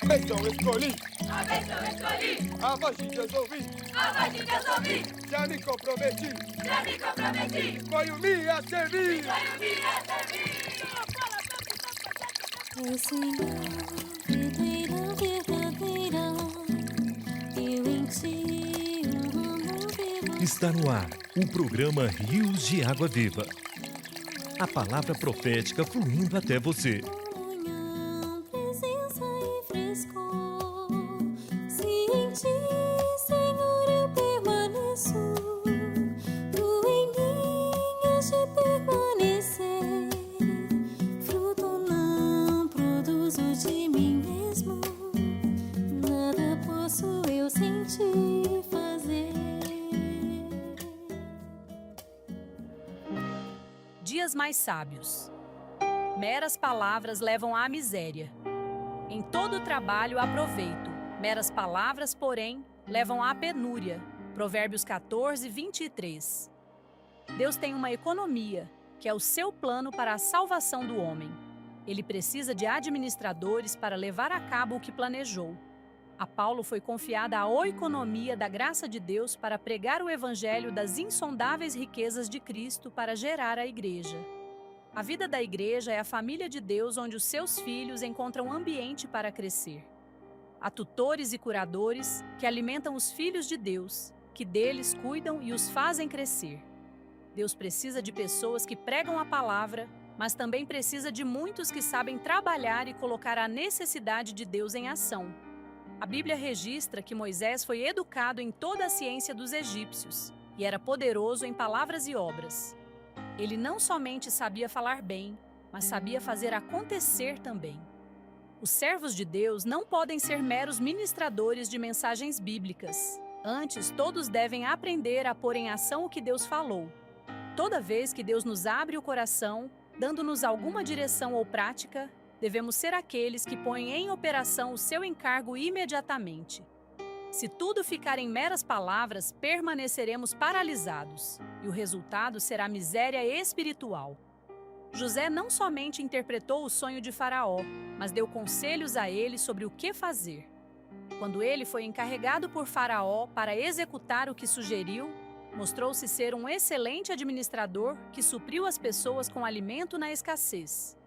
Vez eu escolhi, A vez eu escolhi, a voz de Deus ouvi, a voz de Deus ouvi, já me comprometi, já me comprometi, foi o me a servir. foi o dia a servir. O Senhor, videira verdadeira, eu em ti amo vivo. Está no ar o programa Rios de Água Viva. A palavra profética fluindo até você. Comunhão, presença e frescor. Se em ti, Senhor, eu permaneço, tu em mim has de permanecer. Fruto não produzo de mim mesmo, nada posso eu sem ti fazer. Dias mais sábios. Meras palavras levam à miséria. Em todo trabalho há proveito. Meras palavras, porém, levam à penúria. Provérbios 14, 23. Deus tem uma economia, que é o seu plano para a salvação do homem. Ele precisa de administradores para levar a cabo o que planejou. A Paulo foi confiada a oikonomia da graça de Deus para pregar o evangelho das insondáveis riquezas de Cristo para gerar a igreja. A vida da igreja é a família de Deus onde os seus filhos encontram ambiente para crescer. Há tutores e curadores que alimentam os filhos de Deus, que deles cuidam e os fazem crescer. Deus precisa de pessoas que pregam a palavra, mas também precisa de muitos que sabem trabalhar e colocar a necessidade de Deus em ação. A Bíblia registra que Moisés foi educado em toda a ciência dos egípcios e era poderoso em palavras e obras. Ele não somente sabia falar bem, mas sabia fazer acontecer também. Os servos de Deus não podem ser meros ministradores de mensagens bíblicas. Antes, todos devem aprender a pôr em ação o que Deus falou. Toda vez que Deus nos abre o coração, dando-nos alguma direção ou prática, devemos ser aqueles que põem em operação o seu encargo imediatamente. Se tudo ficar em meras palavras, permaneceremos paralisados, e o resultado será miséria espiritual. José não somente interpretou o sonho de Faraó, mas deu conselhos a ele sobre o que fazer. Quando ele foi encarregado por Faraó para executar o que sugeriu, mostrou-se ser um excelente administrador que supriu as pessoas com alimento na escassez.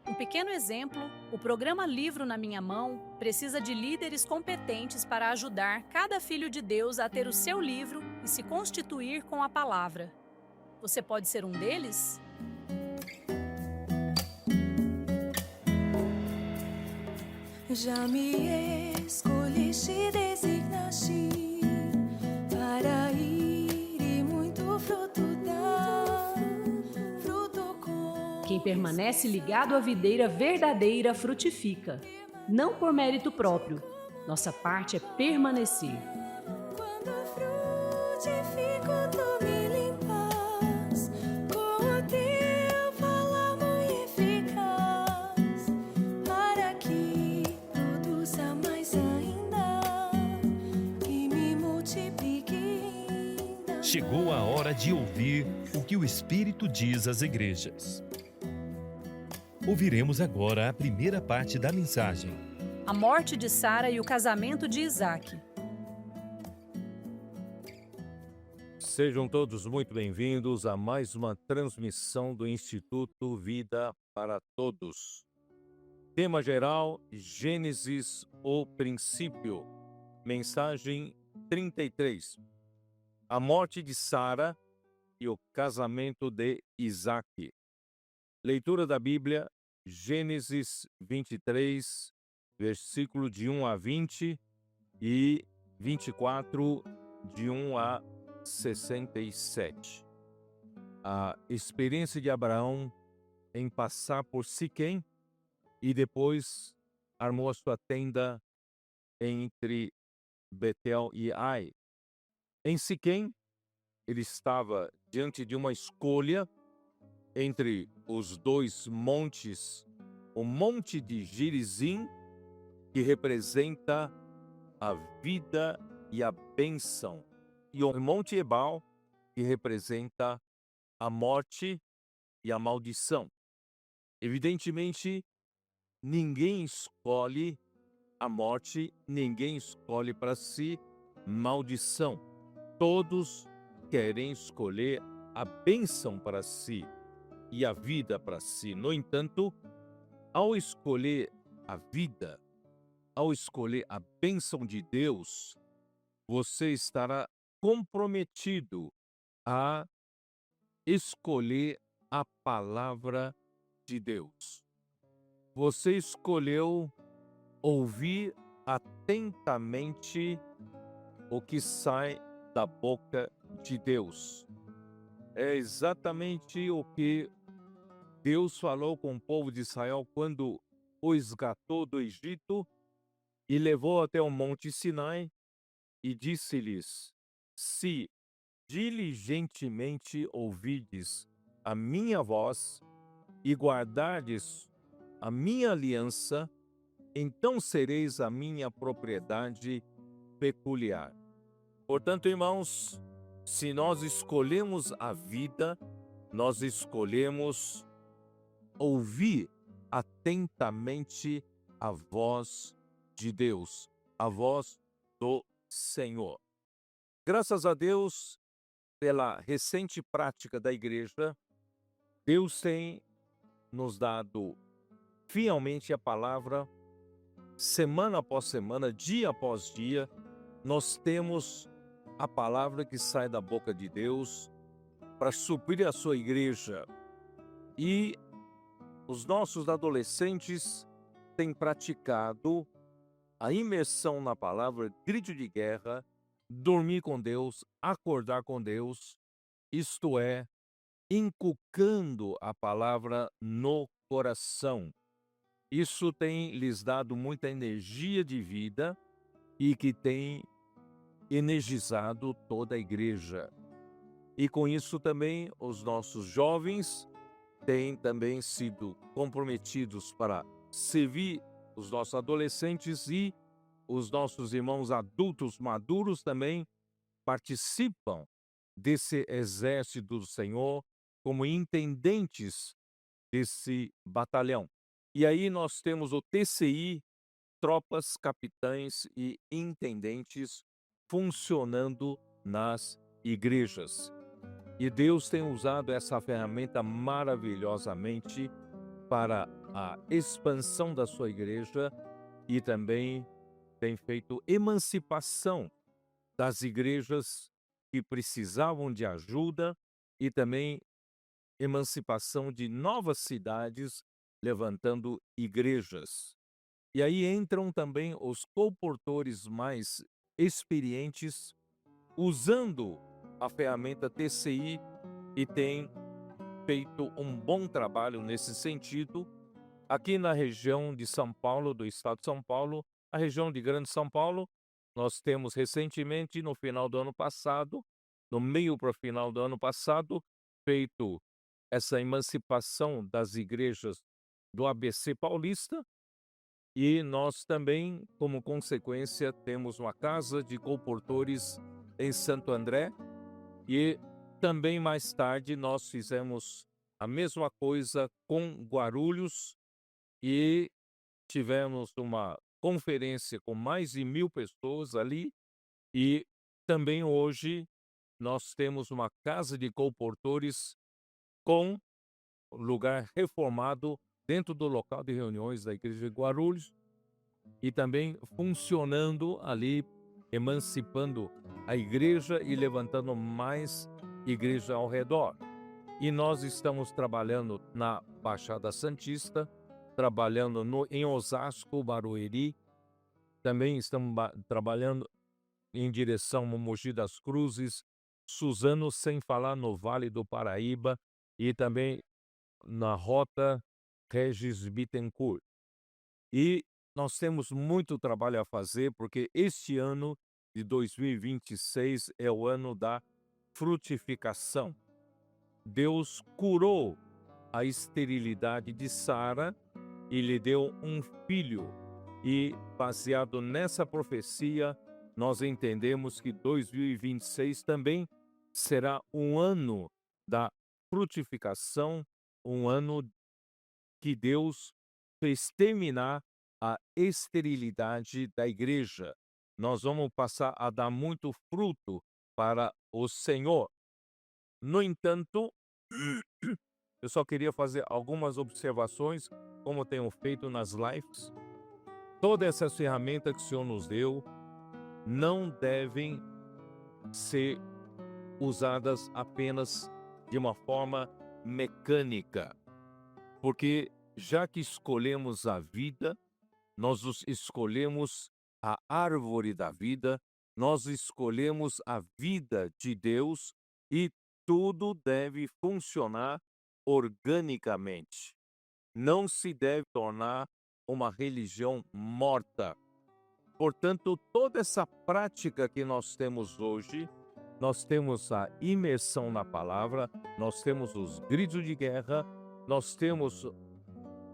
Um pequeno exemplo, o programa Livro na Minha Mão precisa de líderes competentes para ajudar cada filho de Deus a ter o seu livro e se constituir com a palavra. Você pode ser um deles? Já me escolheste, designaste para ir e muito fruto dar, fruto com. Quem permanece ligado à videira verdadeira frutifica, não por mérito próprio. Nossa parte é permanecer. Quando frutifico, tu me limpas com o teu falar muito eficaz, para que produza mais ainda e me multiplique ainda. Chegou a hora de ouvir o que o Espírito diz às igrejas. Ouviremos agora a primeira parte da mensagem. A morte de Sara e o casamento de Isaque. Sejam todos muito bem-vindos a mais uma transmissão do Instituto Vida para Todos. Tema geral: Gênesis, o princípio. Mensagem 33. A morte de Sara e o casamento de Isaque. Leitura da Bíblia, Gênesis 23, versículo de 1 a 20 e 24, de 1 a 67. A experiência de Abraão em passar por Siquém e depois armou a sua tenda entre Betel e Ai. Em Siquém, ele estava diante de uma escolha entre os dois montes, o monte de Gerizim, que representa a vida e a bênção, e o monte Ebal, que representa a morte e a maldição. Evidentemente, ninguém escolhe a morte, ninguém escolhe para si maldição. Todos querem escolher a bênção para si e a vida para si. No entanto, ao escolher a vida, ao escolher a bênção de Deus, você estará comprometido a escolher a palavra de Deus. Você escolheu ouvir atentamente o que sai da boca de Deus. É exatamente o que Deus falou com o povo de Israel quando o resgatou do Egito e levou até o Monte Sinai e disse-lhes: se diligentemente ouvides a minha voz e guardardes a minha aliança, então sereis a minha propriedade peculiar. Portanto, irmãos, se nós escolhemos a vida, nós escolhemos ouvir atentamente a voz de Deus, a voz do Senhor. Graças a Deus, pela recente prática da igreja, Deus tem nos dado fielmente a palavra, semana após semana, dia após dia, nós temos a palavra que sai da boca de Deus para suprir a sua igreja. E os nossos adolescentes têm praticado a imersão na palavra, grito de guerra, dormir com Deus, acordar com Deus, isto é, inculcando a palavra no coração. Isso tem lhes dado muita energia de vida e que tem energizado toda a igreja. E com isso também os nossos jovens têm também sido comprometidos para servir os nossos adolescentes, e os nossos irmãos adultos maduros também participam desse exército do Senhor como intendentes desse batalhão. E aí nós temos o TCI, tropas, capitães e intendentes funcionando nas igrejas. E Deus tem usado essa ferramenta maravilhosamente para a expansão da sua igreja e também tem feito emancipação das igrejas que precisavam de ajuda e também emancipação de novas cidades levantando igrejas. E aí entram também os colportores mais experientes usando a ferramenta TCI e tem feito um bom trabalho nesse sentido. Aqui na região de São Paulo, do estado de São Paulo, a região de Grande São Paulo, nós temos recentemente, no final do ano passado, no meio para o final do ano passado, feito essa emancipação das igrejas do ABC Paulista, e nós também, como consequência, temos uma casa de colportores em Santo André, e também mais tarde nós fizemos a mesma coisa com Guarulhos e tivemos uma conferência com mais de 1.000 pessoas ali, e também hoje nós temos uma casa de colportores com lugar reformado dentro do local de reuniões da Igreja de Guarulhos e também funcionando ali, emancipando a igreja e levantando mais igreja ao redor. E nós estamos trabalhando na Baixada Santista, trabalhando em Osasco, Barueri, também estamos trabalhando em direção ao Mogi das Cruzes, Suzano, sem falar no Vale do Paraíba e também na Rota Regis Bittencourt. E nós temos muito trabalho a fazer, porque este ano de 2026 é o ano da frutificação. Deus curou a esterilidade de Sara e lhe deu um filho. E baseado nessa profecia, nós entendemos que 2026 também será um ano da frutificação, um ano que Deus fez terminar a esterilidade da igreja. Nós vamos passar a dar muito fruto para o Senhor. No entanto, eu só queria fazer algumas observações, como eu tenho feito nas lives. Todas essas ferramentas que o Senhor nos deu não devem ser usadas apenas de uma forma mecânica, porque já que escolhemos a vida, nós escolhemos a árvore da vida, nós escolhemos a vida de Deus e tudo deve funcionar organicamente. Não se deve tornar uma religião morta. Portanto, toda essa prática que nós temos hoje, nós temos a imersão na palavra, nós temos os gritos de guerra, nós temos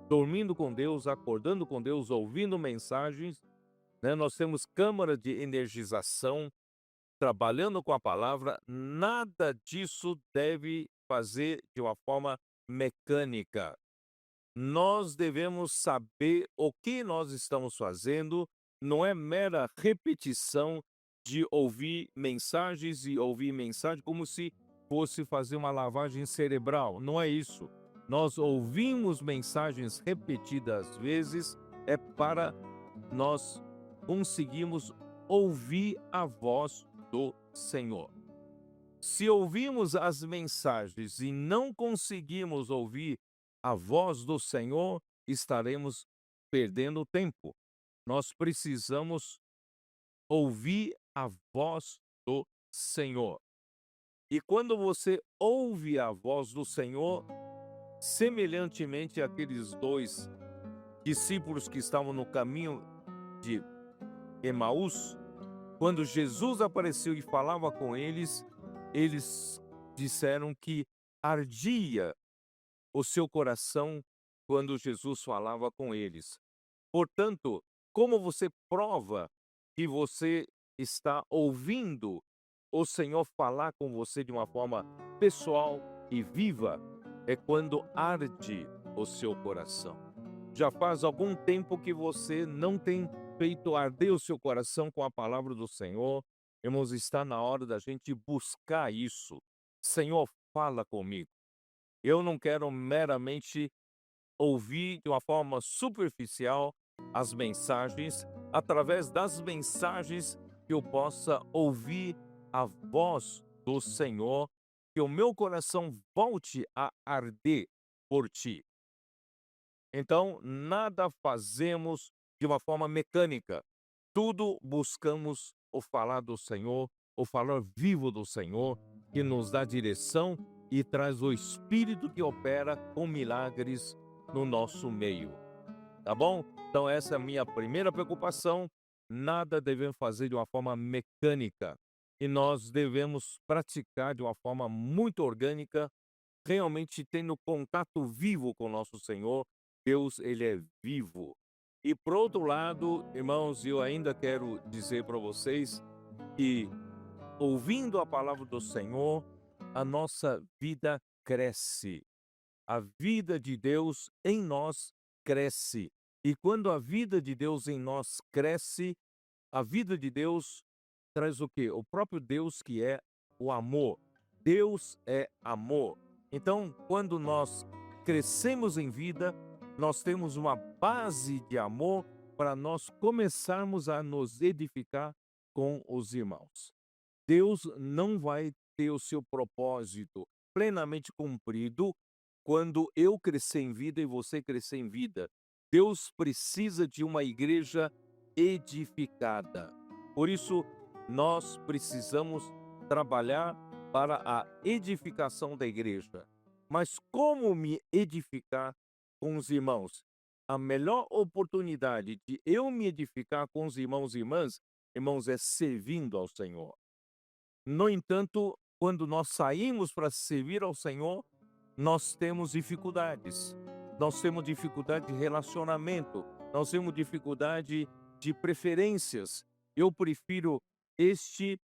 dormindo com Deus, acordando com Deus, ouvindo mensagens, né? Nós temos câmara de energização, trabalhando com a palavra. Nada disso deve fazer de uma forma mecânica. Nós devemos saber o que nós estamos fazendo, não é mera repetição de ouvir mensagens e ouvir mensagem como se fosse fazer uma lavagem cerebral. Não é isso. Nós ouvimos mensagens repetidas vezes é para nós conseguirmos ouvir a voz do Senhor. Se ouvimos as mensagens e não conseguimos ouvir a voz do Senhor, estaremos perdendo tempo. Nós precisamos ouvir a voz do Senhor. E quando você ouve a voz do Senhor, semelhantemente àqueles dois discípulos que estavam no caminho de Emaús, quando Jesus apareceu e falava com eles, eles disseram que ardia o seu coração quando Jesus falava com eles. Portanto, como você prova que você está ouvindo o Senhor falar com você de uma forma pessoal e viva? É quando arde o seu coração. Já faz algum tempo que você não tem feito arder o seu coração com a palavra do Senhor. Irmãos, está na hora da gente buscar isso. Senhor, fala comigo. Eu não quero meramente ouvir de uma forma superficial as mensagens. Através das mensagens que eu possa ouvir a voz do Senhor, que o meu coração volte a arder por ti. Então, nada fazemos de uma forma mecânica. Tudo buscamos o falar do Senhor, o falar vivo do Senhor, que nos dá direção e traz o Espírito que opera com milagres no nosso meio. Tá bom? Então, essa é a minha primeira preocupação. Nada devemos fazer de uma forma mecânica. E nós devemos praticar de uma forma muito orgânica, realmente tendo contato vivo com o nosso Senhor. Deus, Ele é vivo. E por outro lado, irmãos, eu ainda quero dizer para vocês que, ouvindo a palavra do Senhor, a nossa vida cresce. A vida de Deus em nós cresce. E quando a vida de Deus em nós cresce, a vida de Deus traz o quê? O próprio Deus, que é o amor. Deus é amor. Então, quando nós crescemos em vida, nós temos uma base de amor para nós começarmos a nos edificar com os irmãos. Deus não vai ter o seu propósito plenamente cumprido quando eu crescer em vida e você crescer em vida. Deus precisa de uma igreja edificada. Por isso, nós precisamos trabalhar para a edificação da igreja. Mas como me edificar com os irmãos? A melhor oportunidade de eu me edificar com os irmãos e irmãs, irmãos, é servindo ao Senhor. No entanto, quando nós saímos para servir ao Senhor, nós temos dificuldades. Nós temos dificuldade de relacionamento. Nós temos dificuldade de preferências. Eu prefiro este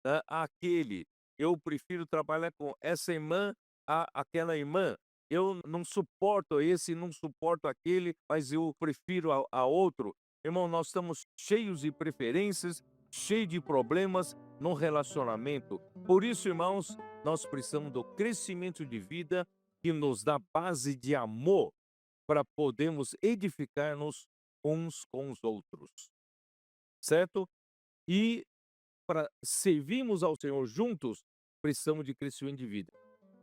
a aquele. Eu prefiro trabalhar com essa irmã a aquela irmã. eu não suporto esse, não suporto aquele, mas eu prefiro a outro. Irmão, nós estamos cheios de preferências, cheios de problemas no relacionamento. Por isso, irmãos, nós precisamos do crescimento de vida que nos dá base de amor para podermos edificar-nos uns com os outros, certo? E para servirmos ao Senhor juntos, precisamos de crescimento de vida.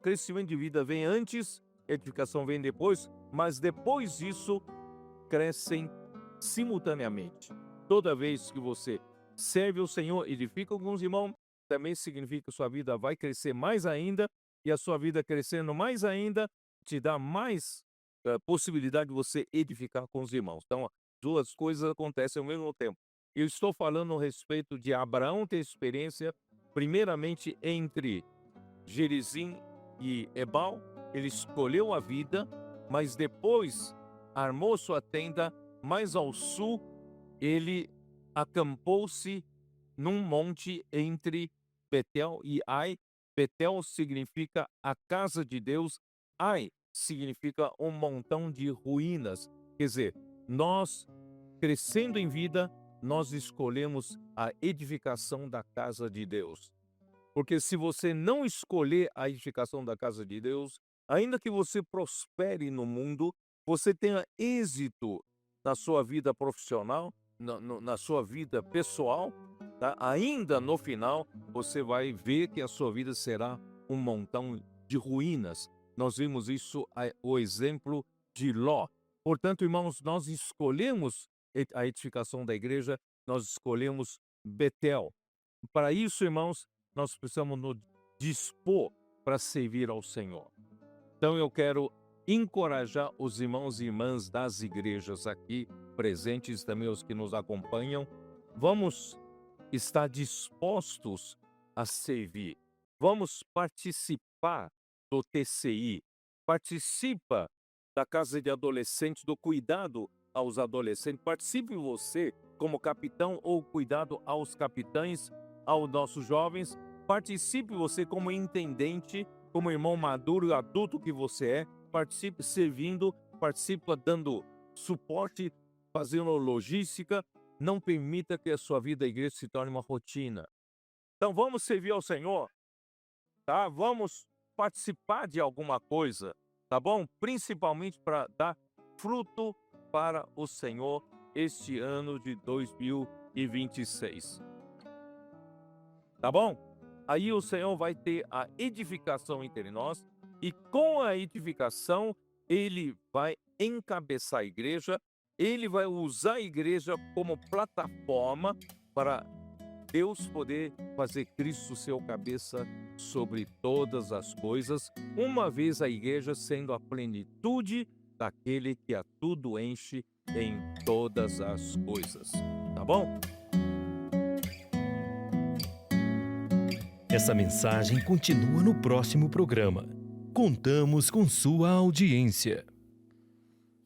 Crescimento de vida vem antes, edificação vem depois, mas depois disso crescem simultaneamente. Toda vez que você serve o Senhor, edifica alguns irmãos, também significa que sua vida vai crescer mais ainda, e a sua vida crescendo mais ainda, te dá mais possibilidade de você edificar com os irmãos. Então, duas coisas acontecem ao mesmo tempo. Eu estou falando a respeito de Abraão ter experiência, primeiramente entre Gerizim e Ebal. Ele escolheu a vida, mas depois armou sua tenda mais ao sul. Ele acampou-se num monte entre Betel e Ai. Betel significa a casa de Deus, Ai significa um montão de ruínas. Quer dizer, nós, crescendo em vida, nós escolhemos a edificação da casa de Deus. Porque se você não escolher a edificação da casa de Deus, ainda que você prospere no mundo, você tenha êxito na sua vida profissional, na sua vida pessoal, tá? Ainda no final, você vai ver que a sua vida será um montão de ruínas. Nós vimos isso, o exemplo de Ló. Portanto, irmãos, nós escolhemos a edificação da igreja, nós escolhemos Betel. Para isso, irmãos, nós precisamos nos dispor para servir ao Senhor. Então, eu quero encorajar os irmãos e irmãs das igrejas aqui presentes, também os que nos acompanham. Vamos estar dispostos a servir. Vamos participar do TCI. Participa da casa de adolescentes, do cuidado aos adolescentes. Participe você como capitão ou cuidado aos capitães, aos nossos jovens. Participe você como intendente, como irmão maduro e adulto que você é. Participe servindo, participe dando suporte, fazendo logística. Não permita que a sua vida da igreja se torne uma rotina. Então vamos servir ao Senhor, tá? Vamos participar de alguma coisa, tá bom? Principalmente para dar fruto para o Senhor este ano de 2026. Tá bom? Aí o Senhor vai ter a edificação entre nós, e com a edificação Ele vai encabeçar a igreja, Ele vai usar a igreja como plataforma para Deus poder fazer Cristo seu cabeça sobre todas as coisas, uma vez a igreja sendo a plenitude daquele que a tudo enche em todas as coisas. Tá bom? Essa mensagem continua no próximo programa. Contamos com sua audiência.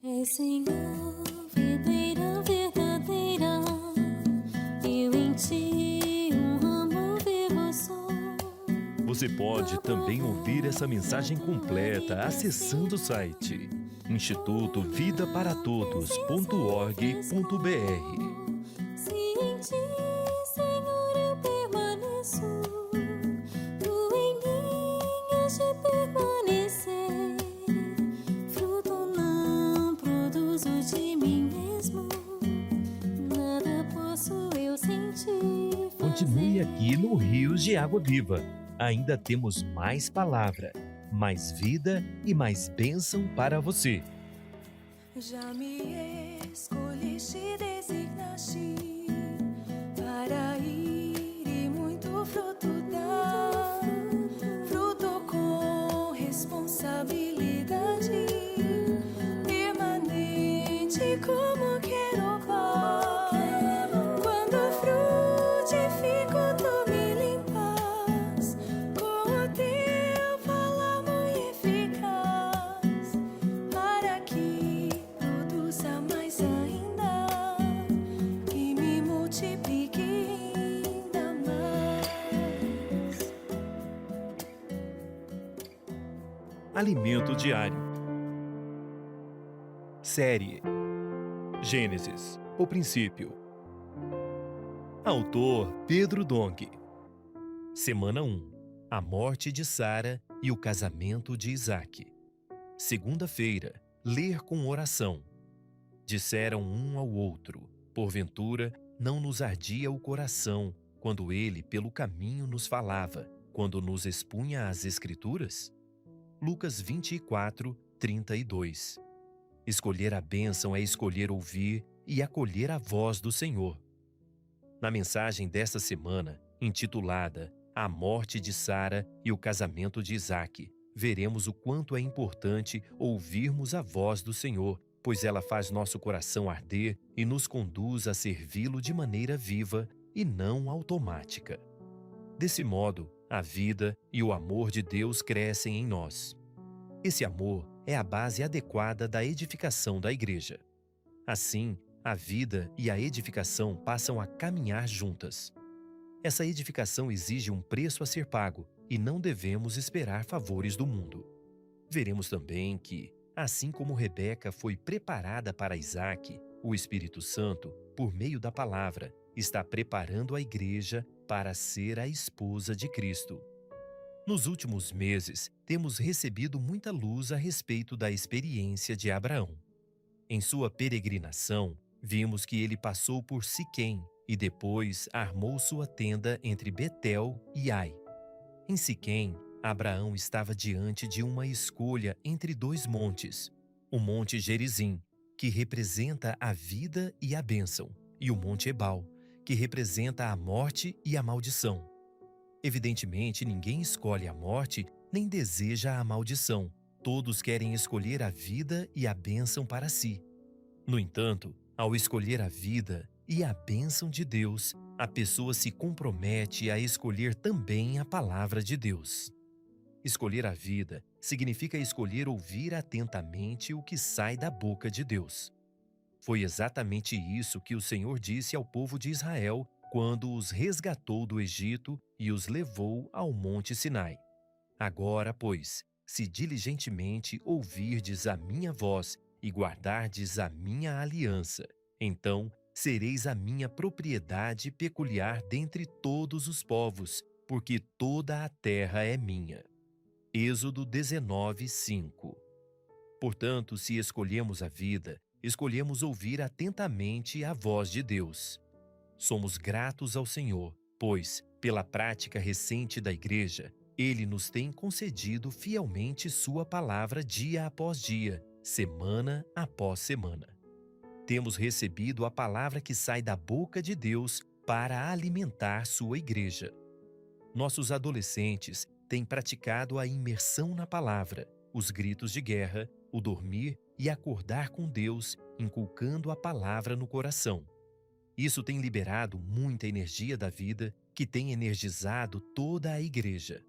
Ei, Senhor, videira verdadeira, eu em ti um ramo vivo sou. Você pode também ouvir essa mensagem completa acessando o site institutovidaparatodos.org.br. Se em ti, Senhor, eu permaneço, tu em mim has de permanecer. Fruto não produzo de mim mesmo, nada posso eu sentir. Continue aqui no Rios de Água Viva. Ainda temos mais palavra, mais vida e mais bênção para você. Já me escolheste, designaste para ir e muito fruto dar, fruto com responsabilidade permanente como quero paz. Quando frutifico, tu me limpas com o teu falar muito eficaz, para que produza mais ainda, que me multiplique ainda mais. Alimento diário. série. Gênesis, o princípio. Autor Pedro Dong. Semana 1. A morte de Sara e o casamento de Isaque. Segunda-feira. Ler com oração. Disseram um ao outro: porventura, não nos ardia o coração quando ele pelo caminho nos falava, quando nos expunha as Escrituras? Lucas 24, 32. Escolher a bênção é escolher ouvir e acolher a voz do Senhor. Na mensagem desta semana, intitulada A Morte de Sara e o Casamento de Isaque, veremos o quanto é importante ouvirmos a voz do Senhor, pois ela faz nosso coração arder e nos conduz a servi-lo de maneira viva e não automática. Desse modo, a vida e o amor de Deus crescem em nós. Esse amor é a base adequada da edificação da igreja. Assim, a vida e a edificação passam a caminhar juntas. Essa edificação exige um preço a ser pago e não devemos esperar favores do mundo. Veremos também que, assim como Rebeca foi preparada para Isaque, o Espírito Santo, por meio da palavra, está preparando a igreja para ser a esposa de Cristo. Nos últimos meses, temos recebido muita luz a respeito da experiência de Abraão. Em sua peregrinação, vimos que ele passou por Siquém e depois armou sua tenda entre Betel e Ai. Em Siquém, Abraão estava diante de uma escolha entre dois montes: o Monte Gerizim, que representa a vida e a bênção, e o Monte Ebal, que representa a morte e a maldição. Evidentemente, ninguém escolhe a morte nem deseja a maldição. Todos querem escolher a vida e a bênção para si. No entanto, ao escolher a vida e a bênção de Deus, a pessoa se compromete a escolher também a palavra de Deus. Escolher a vida significa escolher ouvir atentamente o que sai da boca de Deus. Foi exatamente isso que o Senhor disse ao povo de Israel quando os resgatou do Egito e os levou ao Monte Sinai. Agora, pois, se diligentemente ouvirdes a minha voz e guardardes a minha aliança, então sereis a minha propriedade peculiar dentre todos os povos, porque toda a terra é minha. Êxodo 19, 5. Portanto, se escolhemos a vida, escolhemos ouvir atentamente a voz de Deus. Somos gratos ao Senhor, pois, pela prática recente da Igreja, Ele nos tem concedido fielmente Sua palavra dia após dia, semana após semana. Temos recebido a palavra que sai da boca de Deus para alimentar Sua Igreja. Nossos adolescentes têm praticado a imersão na palavra, os gritos de guerra, o dormir e acordar com Deus, inculcando a palavra no coração. Isso tem liberado muita energia da vida, que tem energizado toda a igreja.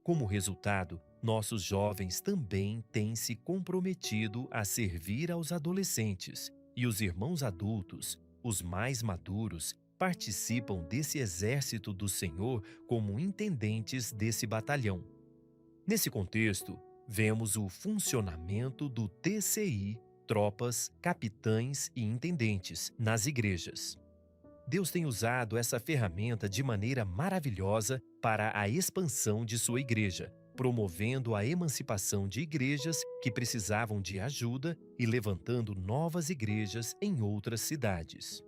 Como resultado, nossos jovens também têm se comprometido a servir aos adolescentes, e os irmãos adultos, os mais maduros, participam desse exército do Senhor como intendentes desse batalhão. Nesse contexto, vemos o funcionamento do TCI, tropas, capitães e intendentes, nas igrejas. Deus tem usado essa ferramenta de maneira maravilhosa para a expansão de sua igreja, promovendo a emancipação de igrejas que precisavam de ajuda e levantando novas igrejas em outras cidades.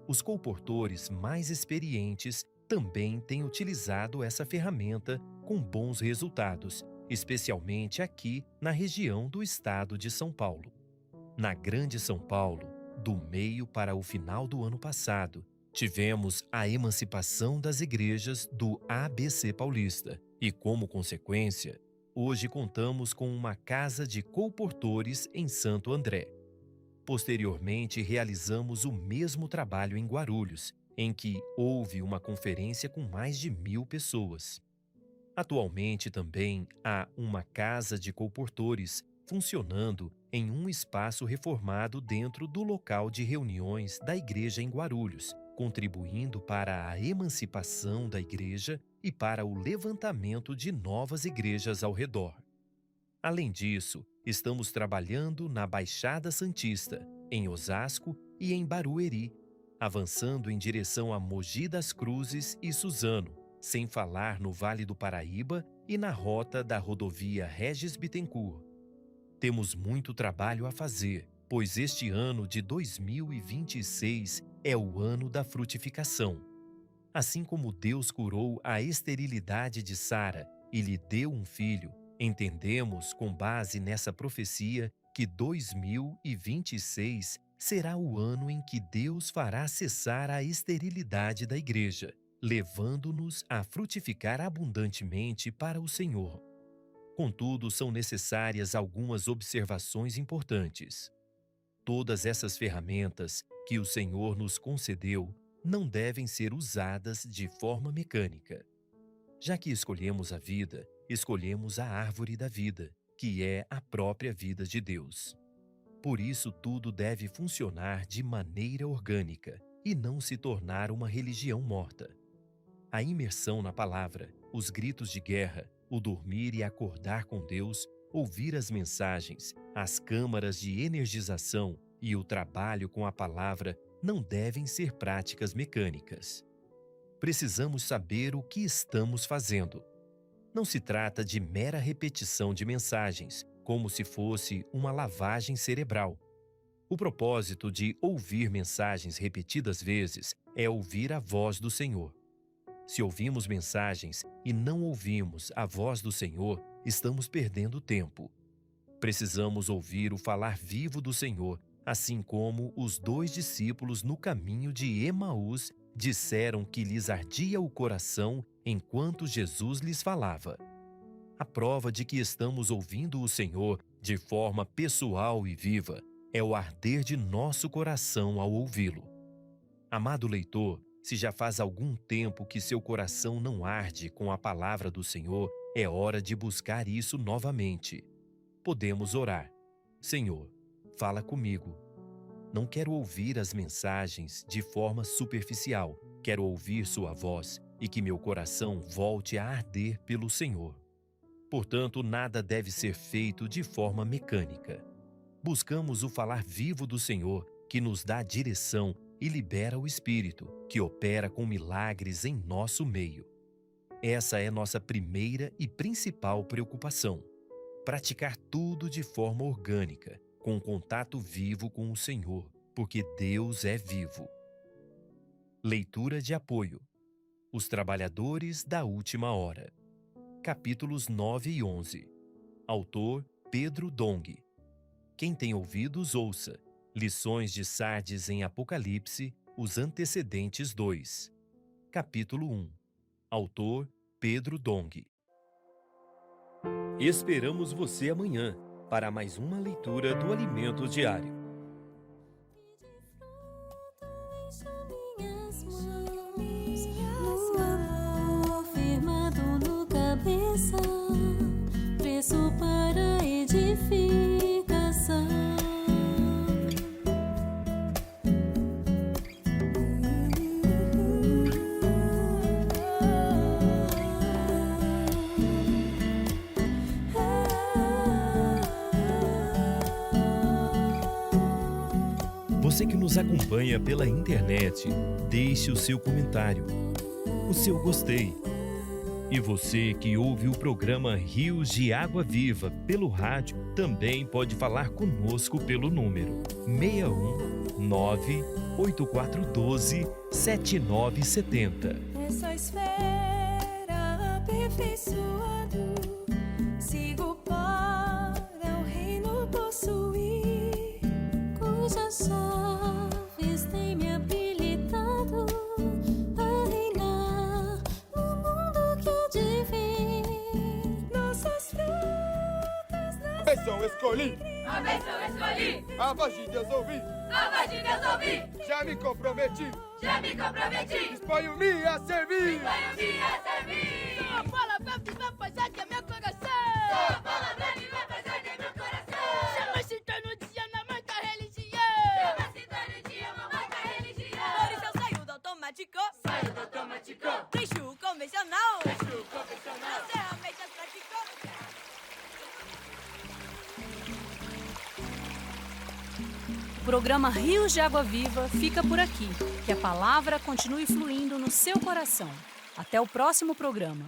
Os colportores mais experientes também têm utilizado essa ferramenta com bons resultados, especialmente aqui na região do estado de São Paulo. Na Grande São Paulo, do meio para o final do ano passado, tivemos a emancipação das igrejas do ABC Paulista e, como consequência, hoje contamos com uma casa de colportores em Santo André. Posteriormente, realizamos o mesmo trabalho em Guarulhos, em que houve uma conferência com mais de 1.000 pessoas. Atualmente também há uma casa de colportores funcionando em um espaço reformado dentro do local de reuniões da igreja em Guarulhos, contribuindo para a emancipação da igreja e para o levantamento de novas igrejas ao redor. Além disso, estamos trabalhando na Baixada Santista, em Osasco e em Barueri, avançando em direção a Mogi das Cruzes e Suzano, sem falar no Vale do Paraíba e na rota da rodovia Regis Bittencourt. Temos muito trabalho a fazer, pois este ano de 2026 é o ano da frutificação. Assim como Deus curou a esterilidade de Sara e lhe deu um filho, entendemos, com base nessa profecia, que 2026 será o ano em que Deus fará cessar a esterilidade da igreja, levando-nos a frutificar abundantemente para o Senhor. Contudo, são necessárias algumas observações importantes. Todas essas ferramentas que o Senhor nos concedeu não devem ser usadas de forma mecânica. Já que escolhemos a vida, escolhemos a árvore da vida, que é a própria vida de Deus. Por isso, tudo deve funcionar de maneira orgânica e não se tornar uma religião morta. A imersão na palavra, os gritos de guerra, o dormir e acordar com Deus, ouvir as mensagens, as câmaras de energização e o trabalho com a palavra não devem ser práticas mecânicas. Precisamos saber o que estamos fazendo. Não se trata de mera repetição de mensagens, como se fosse uma lavagem cerebral. O propósito de ouvir mensagens repetidas vezes é ouvir a voz do Senhor. Se ouvimos mensagens e não ouvimos a voz do Senhor, estamos perdendo tempo. Precisamos ouvir o falar vivo do Senhor, assim como os 2 discípulos no caminho de Emaús disseram que lhes ardia o coração enquanto Jesus lhes falava. A prova de que estamos ouvindo o Senhor de forma pessoal e viva é o arder de nosso coração ao ouvi-lo. Amado leitor, se já faz algum tempo que seu coração não arde com a palavra do Senhor, é hora de buscar isso novamente. Podemos orar. Senhor, fala comigo. Não quero ouvir as mensagens de forma superficial. Quero ouvir sua voz e que meu coração volte a arder pelo Senhor. Portanto, nada deve ser feito de forma mecânica. Buscamos o falar vivo do Senhor, que nos dá direção e libera o Espírito, que opera com milagres em nosso meio. Essa é nossa primeira e principal preocupação. Praticar tudo de forma orgânica, com contato vivo com o Senhor, porque Deus é vivo. Leitura de apoio. Os Trabalhadores da Última Hora. Capítulos 9 e 11. Autor Pedro Dong. Quem tem ouvidos, ouça. Lições de Sardes em Apocalipse, os antecedentes 2. Capítulo 1. Autor Pedro Dong. Esperamos você amanhã para mais uma leitura do Alimento Diário. Minhas mãos, no amor firmado no cabeça, preço para edificação. Você que nos acompanha pela internet, deixe o seu comentário, o seu gostei. E você que ouve o programa Rios de Água Viva pelo rádio, também pode falar conosco pelo número 619-8412-7970. Essa esfera aperfeiçoado, sigo para o reino possuir, cujas chaves têm me habilitado a reinar no mundo que há de vir. Nossas frutas das Bênção escolhi, A bênção escolhi, a voz de Deus ouvi, a voz de Deus ouvi, já me comprometi, já me comprometi, disponho-me a servir. disponho-me a servir. Sua palavra viva fazer de meu coração. Sua palavra me vai fazer de meu coração. Chama sintonia na marca religião. Chama sintonia, uma marca religião. Por isso eu saio do automático. Saio do automático, Deixo o convencional. deixo o confessional. As ferramentas práticas. programa Rios de Água Viva fica por aqui. Que a palavra continue fluindo no seu coração. Até o próximo programa.